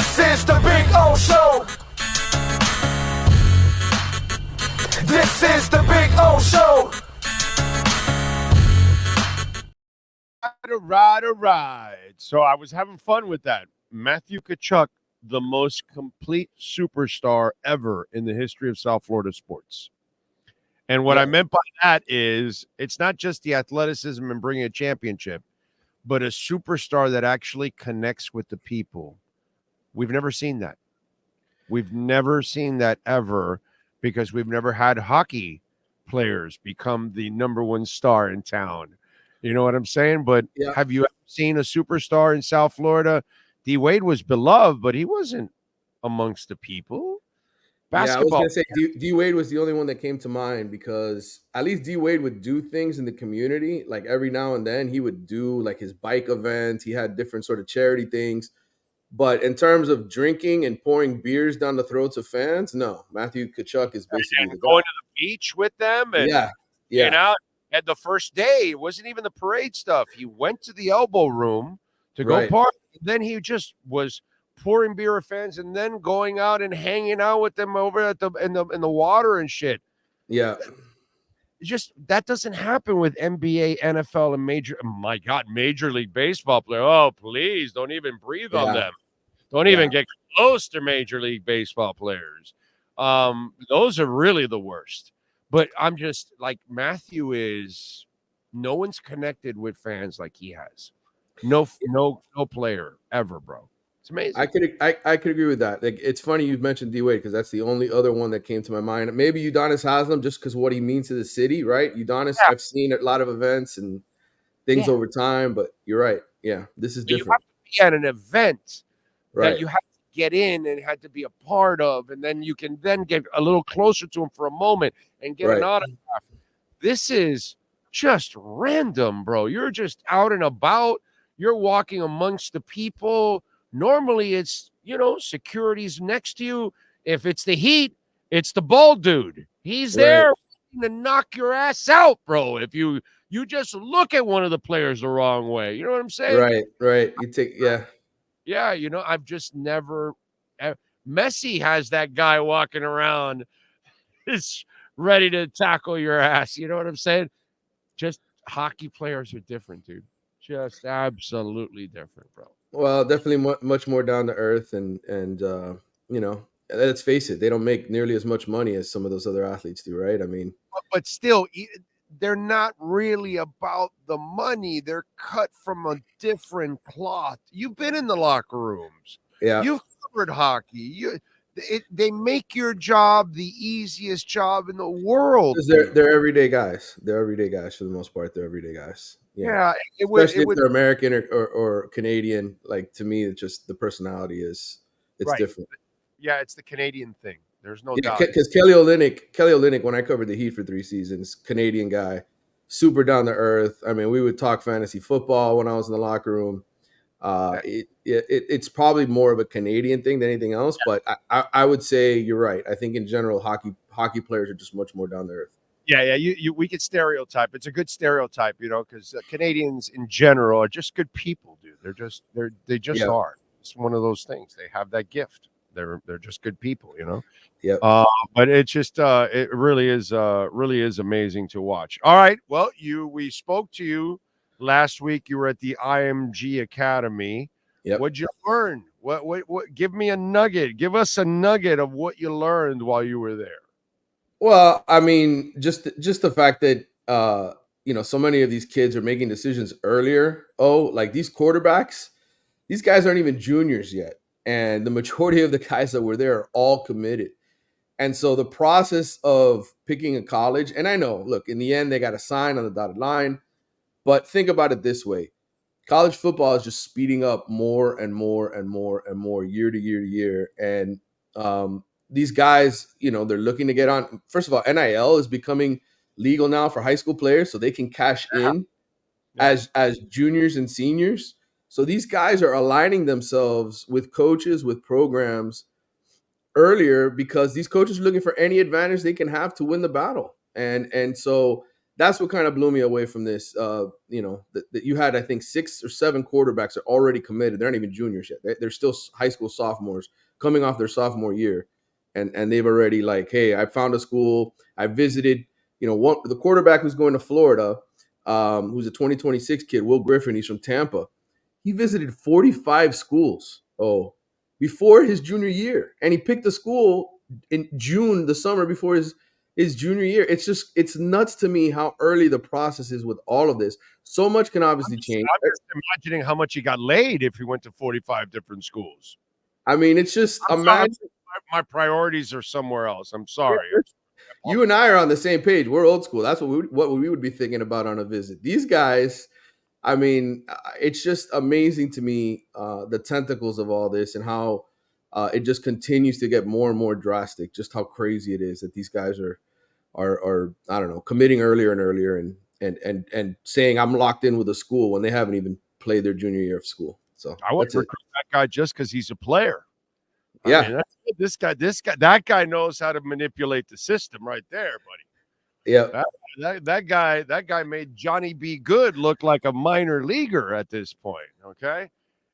This is the Big O Show. This is the Big O Show. All right. So I was having fun with that. Matthew Tkachuk, the most complete superstar ever in the history of South Florida sports. And what I meant by that is it's not just the athleticism and bringing a championship, but a superstar that actually connects with the people. We've never seen that. We've never seen that ever because we've never had hockey players become the number one star in town. You know what I'm saying? But have you ever seen a superstar in South Florida? D. Wade was beloved, but he wasn't amongst the people. Basketball. I was going to say D. Wade was the only one that came to mind because at least D. Wade would do things in the community. Like every now and then he would do like his bike events. He had different sort of charity things. But in terms of drinking and pouring beers down the throats of fans, no. Matthew Tkachuk is basically the guy. Going to the beach with them. And, you know, and the first day, it wasn't even the parade stuff. He went to the elbow room to go party. Then he just was pouring beer with fans and then going out and hanging out with them over at in the water and shit. Yeah. Just that doesn't happen with NBA, NFL, and Major League Baseball player. Oh, please don't even breathe on them. Don't even get close to Major League Baseball players. Those are really the worst. But I'm just like Matthew is. No one's connected with fans like he has. No player ever, bro. It's amazing. I could agree with that. Like it's funny you mentioned D Wade because that's the only other one that came to my mind. Maybe Udonis Haslem just because what he means to the city, right? Udonis, I've seen a lot of events and things over time, but you're right. Yeah, this is different. You have to be at an event that you have to get in and had to be a part of, and then you can then get a little closer to him for a moment and get an autograph. This is just random, bro. You're just out and about. You're walking amongst the people. Normally, it's, security's next to you. If it's the Heat, it's the bald dude. He's there to knock your ass out, bro. If you just look at one of the players the wrong way. You know what I'm saying? Right. You take, Yeah, I've just never – Messi has that guy walking around is ready to tackle your ass. You know what I'm saying? Just hockey players are different, dude. Just absolutely different, bro. Well, definitely much more down to earth, and let's face it, they don't make nearly as much money as some of those other athletes do, right? I mean, but still, they're not really about the money. They're cut from a different cloth. You've been in the locker rooms. Yeah, you've covered hockey. They make your job the easiest job in the world. They're everyday guys. They're everyday guys for the most part. They're everyday guys. Yeah, especially if they're American or Canadian. Like to me, it's just the personality it's different. Yeah, it's the Canadian thing. There's no doubt. Because Kelly Olynyk, when I covered the Heat for 3 seasons, Canadian guy, super down to earth. I mean, we would talk fantasy football when I was in the locker room. It's probably more of a Canadian thing than anything else, but I would say you're right. I think in general, hockey players are just much more down to earth. Yeah. We could stereotype. It's a good stereotype, because Canadians in general are just good people, dude. They just are. It's one of those things. They have that gift. They're just good people, Yeah. But it's just it really is amazing to watch. All right. Well, we spoke to you last week. You were at the IMG Academy. Yep. What'd you learn? What? Give me a nugget. Give us a nugget of what you learned while you were there. Well, I mean, just the fact that so many of these kids are making decisions earlier. Oh, like these quarterbacks, these guys aren't even juniors yet, and the majority of the guys that were there are all committed. And so the process of picking a college, and I know, look, in the end they got to sign on the dotted line, but think about it this way: college football is just speeding up more and more and more and more year to year to year, and these guys, they're looking to get on. First of all, NIL is becoming legal now for high school players, so they can cash in as juniors and seniors. So these guys are aligning themselves with coaches, with programs earlier because these coaches are looking for any advantage they can have to win the battle. And so that's what kind of blew me away from this. That you had, I think, 6 or 7 quarterbacks are already committed. They're not even juniors yet. They're still high school sophomores coming off their sophomore year, and they've already like, hey, I found a school. I visited. The quarterback who's going to Florida, who's a 2026 kid, Will Griffin. He's from Tampa. He visited 45 schools. Before his junior year, and he picked a school in June, the summer before his junior year. It's nuts to me how early the process is with all of this. So much can obviously change. I'm just imagining how much he got laid if he went to 45 different schools. I mean, it's just imagine my priorities are somewhere else. I'm sorry. You and I are on the same page. We're old school. That's what we would be thinking about on a visit. These guys, I mean, it's just amazing to me, the tentacles of all this and how it just continues to get more and more drastic. Just how crazy it is that these guys are I don't know, committing earlier and earlier and saying I'm locked in with a school when they haven't even played their junior year of school. So I want to recruit that guy just because he's a player. Yeah, I mean, that guy knows how to manipulate the system right there, buddy. Yeah, that guy made Johnny B. Good look like a minor leaguer at this point. Okay,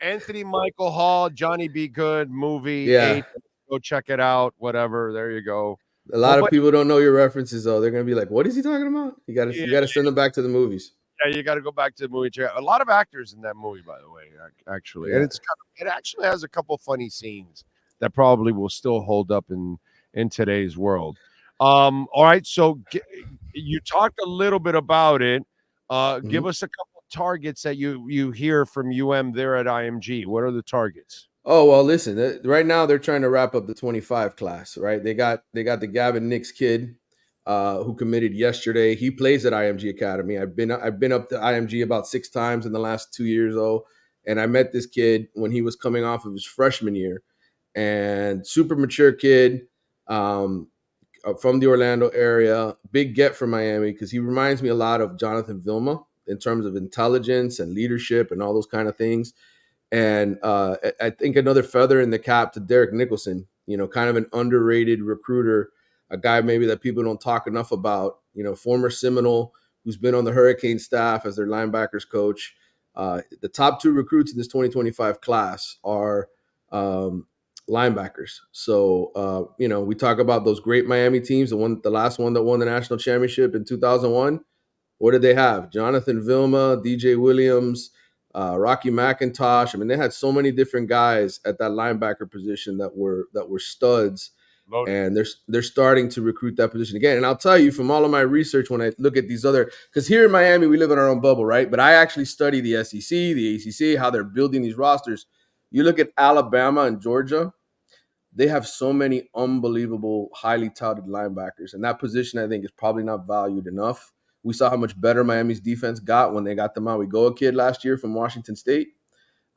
Anthony Michael Hall, Johnny B. Good movie. Yeah, go check it out. Whatever. There you go. A lot of people don't know your references, though. They're gonna be like, "What is he talking about?" You got to send them back to the movies. Yeah, you got to go back to the movie. A lot of actors in that movie, by the way, actually, and it actually has a couple funny scenes that probably will still hold up in today's world. All right, so you talked a little bit about it. Give us a couple of targets that you hear from there at IMG. What are the targets? Oh, well, listen, right now they're trying to wrap up the 25 class, right? They got the Gavin Nix kid who committed yesterday. He plays at IMG Academy. I've been up to IMG about 6 times in the last 2 years, though, and I met this kid when he was coming off of his freshman year, and super mature kid from the Orlando area. Big get from Miami because he reminds me a lot of Jonathan Vilma in terms of intelligence and leadership and all those kind of things. And I think another feather in the cap to Derek Nicholson, kind of an underrated recruiter, a guy maybe that people don't talk enough about, former Seminole who's been on the Hurricane staff as their linebackers coach. The top 2 recruits in this 2025 class are linebackers. So, we talk about those great Miami teams, the last one that won the national championship in 2001. What did they have? Jonathan Vilma, DJ Williams, Rocky McIntosh. I mean, they had so many different guys at that linebacker position that were studs, and they're starting to recruit that position again. And I'll tell you, from all of my research, when I look at these because here in Miami we live in our own bubble, right? But I actually study the SEC, the ACC, how they're building these rosters. You look at Alabama and Georgia; they have so many unbelievable, highly touted linebackers, and that position I think is probably not valued enough. We saw how much better Miami's defense got when they got the Maui Goa kid last year from Washington State.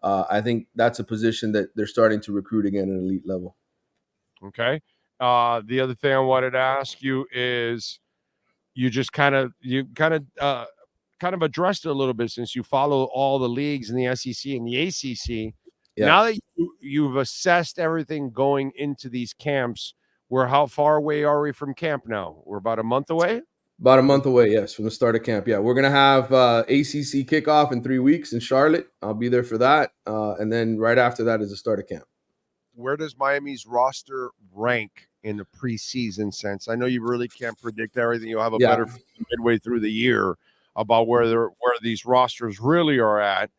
I think that's a position that they're starting to recruit again at an elite level. Okay. The other thing I wanted to ask you is, you just kind of addressed it a little bit since you follow all the leagues in the SEC and the ACC. Yeah. Now that you've assessed everything going into these camps, how far away are we from camp now? We're about a month away? About a month away, yes, from the start of camp. Yeah, we're going to have ACC kickoff in 3 weeks in Charlotte. I'll be there for that. And then right after that is the start of camp. Where does Miami's roster rank in the preseason sense? I know you really can't predict everything. You'll have a better midway through the year about where these rosters really are at.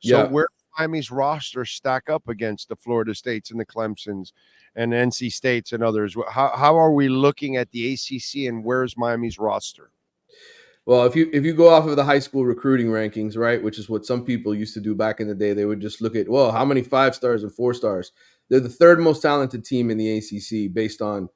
So where does Miami's roster stack up against the Florida States and the Clemsons and NC States and others? How are we looking at the ACC, and where's Miami's roster? Well, if you go off of the high school recruiting rankings, right, which is what some people used to do back in the day, they would just look at, how many 5 stars and 4 stars. They're the 3rd most talented team in the ACC based on,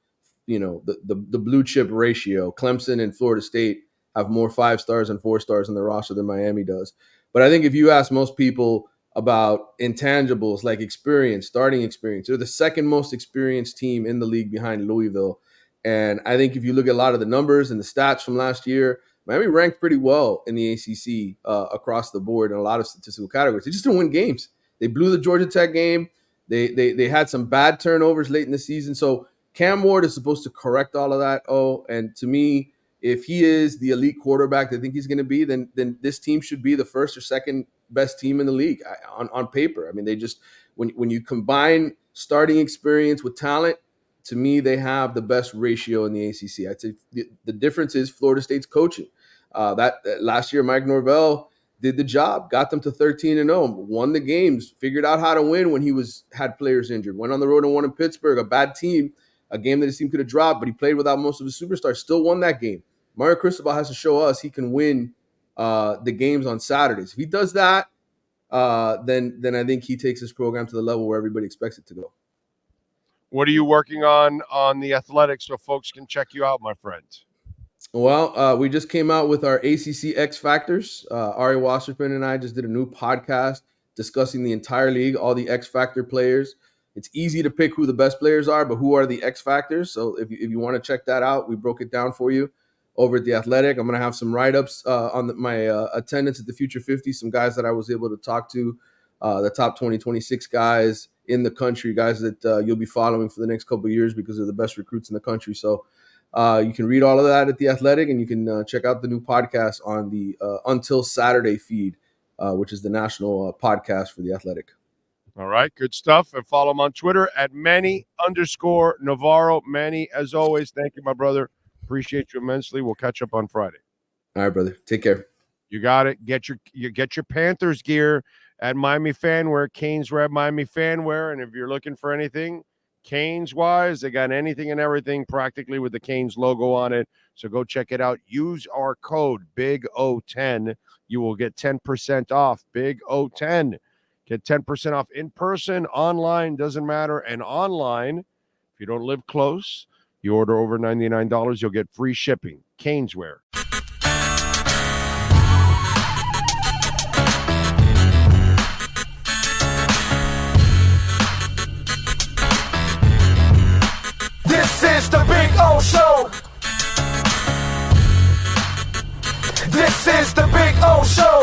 the blue chip ratio. Clemson and Florida State have more 5 stars and 4 stars in the roster than Miami does. But I think if you ask most people about intangibles like experience, starting experience, they're the 2nd most experienced team in the league behind Louisville. And I think if you look at a lot of the numbers and the stats from last year, Miami ranked pretty well in the ACC across the board in a lot of statistical categories. They just didn't win games. They blew the Georgia Tech game. They had some bad turnovers late in the season. So Cam Ward is supposed to correct all of that. And to me, if he is the elite quarterback they think he's going to be, then this team should be the first or second best team in the league on paper. I mean, they just when you combine starting experience with talent, to me, they have the best ratio in the ACC. I'd say the difference is Florida State's coaching. That last year, Mike Norvell did the job, got them to 13-0, won the games, figured out how to win when he had players injured, went on the road and won in Pittsburgh, a bad team, a game that his team could have dropped, but he played without most of his superstars, still won that game. Mario Cristobal has to show us he can win the games on Saturdays. If he does that, then I think he takes his program to the level where everybody expects it to go. What are you working on the Athletics so folks can check you out, my friend? Well, we just came out with our ACC X Factors. Ari Wasserman and I just did a new podcast discussing the entire league, all the X Factor players. It's easy to pick who the best players are, but who are the X Factors? So if you want to check that out, we broke it down for you over at The Athletic. I'm going to have some write-ups on my attendance at the Future 50, some guys that I was able to talk to, the top 2026 guys in the country, guys that you'll be following for the next couple of years because they're the best recruits in the country. So you can read all of that at The Athletic, and you can check out the new podcast on the Until Saturday feed, which is the national podcast for The Athletic. All right, good stuff. And follow him on Twitter at Manny_Navarro. Manny, as always, thank you, my brother. Appreciate you immensely. We'll catch up on Friday. All right, brother. Take care. You got it. Get your Panthers gear at Miami Fanwear, Canes Red Miami Fanwear. And if you're looking for anything Canes-wise, they got anything and everything practically with the Canes logo on it. So go check it out. Use our code BIG010. You will get 10% off. BIG010. Get 10% off in person, online, doesn't matter. And online, if you don't live close, you order over $99, you'll get free shipping. Caneswear. This is the Big O Show. This is the Big O Show.